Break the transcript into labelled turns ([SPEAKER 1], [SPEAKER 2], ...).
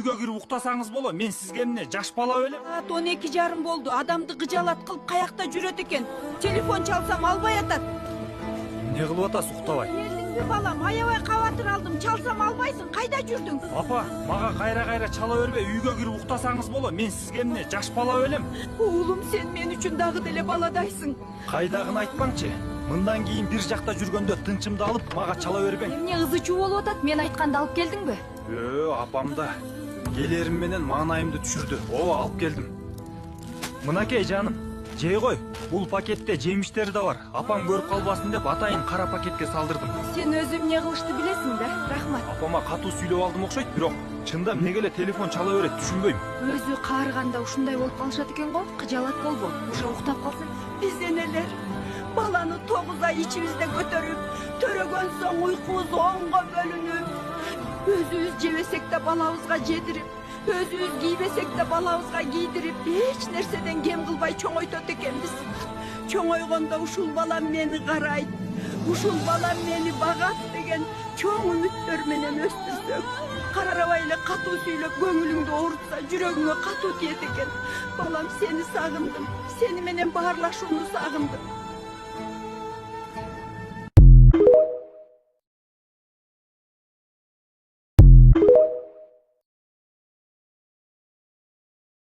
[SPEAKER 1] үйгө кирип уктасаңыз боло. Мен сизге эмне жаш бала белем?
[SPEAKER 2] Саат 12:30 болду. Адамды кыжалат кылып каякта жүрөт экен. Телефон чалсам албай атат.
[SPEAKER 1] Не кылып атасыз уктабай?
[SPEAKER 2] Келдиңби балам? Аябай кабатыр алдым. Чалсам албайсың. Кайда жүрдүң?
[SPEAKER 1] Апа, мага кайра чала бербей, үйгө кирип уктасаңыз боло. Мен сизге эмне жаш бала белем?
[SPEAKER 2] Уулум, сен мен үчүн дагы деле баладайсың.
[SPEAKER 1] Кайдагын айтпаңчы. Мындан кийин бир жакта жүргөндө тынчымды алып, мага чала бербең.
[SPEAKER 3] Эмне ызы чуу болуп атат? Мен айтканды алып келдиңби?
[SPEAKER 1] Апам да келерим менен маанайымды түшүрдү. Алып келдим. Мынакей жаным, жей кой. Бул пакетте жемиштер да бар. Апам көрүп калбасын деп атайын кара пакетке салдырдым.
[SPEAKER 2] Сен өзүң эмне кылышты билесиң да? Рахмат.
[SPEAKER 1] Апама катуу сүйлөп алдым окшойт, бирок чында эмнеге эле телефон чала берет түшүнбөйм.
[SPEAKER 3] Өзү каарыганда ушундай болуп калышат экен го. Кыжалат болбо. Уже уктап калсын.
[SPEAKER 2] Биз энелер баланы 9 ай ичибизде көтөрүп, төрөгөн соң уйкубуз 10го бөлүнүп, өзүбүз жебесек да балабызга жедирип, өзүбүз кийбесек да балабызга кийдирип, эч нерседен кем кылбай чоңойтот экенбиз. Чоңойгондо ушул балам мени карайт, ушул балам мени багат деген чоң үмүттөр менен өстүрсөк, карабай эле катуу сүйлөп көңүлүңдү оорутса, жүрөгүңө катуу тиет экен. Балам, сени сагындым, сени менен баарлашууну сагындым.